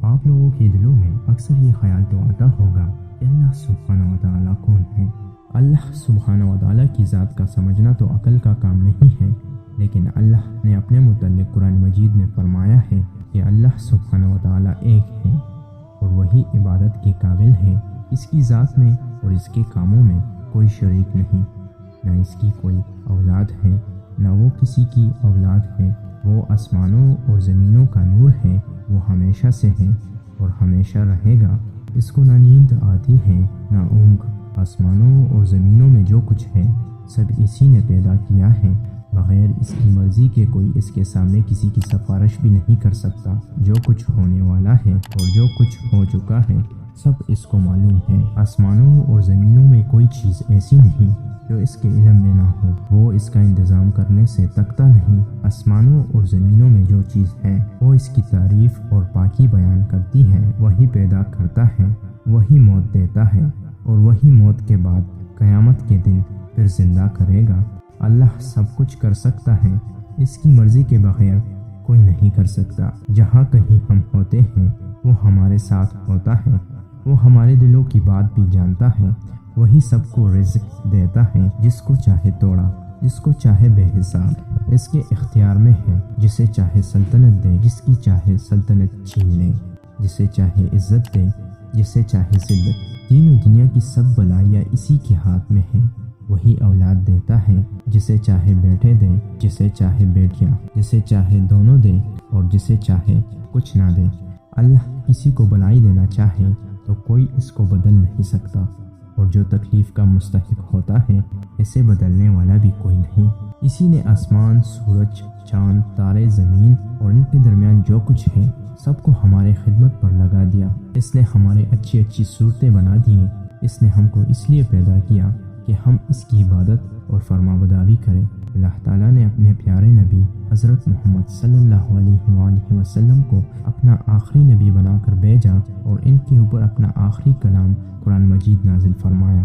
آپ لوگوں کے دلوں میں اکثر یہ خیال تو آتا ہوگا کہ اللہ سبحانہ و تعالیٰ کون ہے۔ اللہ سبحانہ و تعالیٰ کی ذات کا سمجھنا تو عقل کا کام نہیں ہے، لیکن اللہ نے اپنے متعلق قرآن مجید میں فرمایا ہے کہ اللہ سبحانہ و تعالیٰ ایک ہے اور وہی عبادت کے قابل ہے۔ اس کی ذات میں اور اس کے کاموں میں کوئی شریک نہیں، نہ اس کی کوئی اولاد ہے، نہ وہ کسی کی اولاد ہے۔ وہ آسمانوں اور زمینوں کا نور ہے، وہ ہمیشہ سے ہے اور ہمیشہ رہے گا۔ اس کو نہ نیند آتی ہے نہ اونگ۔ آسمانوں اور زمینوں میں جو کچھ ہے سب اسی نے پیدا کیا ہے، بغیر اس کی مرضی کے کوئی اس کے سامنے کسی کی سفارش بھی نہیں کر سکتا۔ جو کچھ ہونے والا ہے اور جو کچھ ہو چکا ہے سب اس کو معلوم ہے۔ آسمانوں اور زمینوں میں کوئی چیز ایسی نہیں جو اس کے علم میں نہ ہو، وہ اس کا انتظام کرنے سے تکتا نہیں۔ آسمانوں اور زمینوں میں جو چیز ہے وہ اس کی تعریف اور پاکی بیان کرتی ہے۔ وہی پیدا کرتا ہے، وہی موت دیتا ہے اور وہی موت کے بعد قیامت کے دن پھر زندہ کرے گا۔ اللہ سب کچھ کر سکتا ہے، اس کی مرضی کے بغیر کوئی نہیں کر سکتا۔ جہاں کہیں ہم ہوتے ہیں وہ ہمارے ساتھ ہوتا ہے، وہ ہمارے دلوں کی بات بھی جانتا ہے۔ وہی سب کو رزق دیتا ہے، جس کو چاہے توڑا، جس کو چاہے بے حساب۔ اس کے اختیار میں ہے، جسے چاہے سلطنت دے، جس کی چاہے سلطنت چھین لے، جسے چاہے عزت دے، جسے چاہے ذلت۔ دین و دنیا کی سب بلائیاں اسی کے ہاتھ میں ہیں۔ وہی اولاد دیتا ہے، جسے چاہے بیٹے دے، جسے چاہے بیٹیاں، جسے چاہے دونوں دے اور جسے چاہے کچھ نہ دے۔ اللہ کسی کو بلائی دینا چاہے تو کوئی اس کو بدل نہیں سکتا، اور جو تکلیف کا مستحق ہوتا ہے اسے بدلنے والا بھی کوئی نہیں۔ اسی نے آسمان، سورج، چاند، تارے، زمین اور ان کے درمیان جو کچھ ہے سب کو ہمارے خدمت پر لگا دیا۔ اس نے ہمارے اچھی اچھی صورتیں بنا دی۔ اس نے ہم کو اس لیے پیدا کیا کہ ہم اس کی عبادت اور فرمانبرداری کریں۔ اللہ تعالیٰ نے اپنے پیارے نبی حضرت محمد صلی اللہ علیہ وآلہ وسلم کو اپنا آخری نبی بنا کر بھیجا اور ان کے اوپر اپنا آخری کلام قرآن مجید نازل فرمایا۔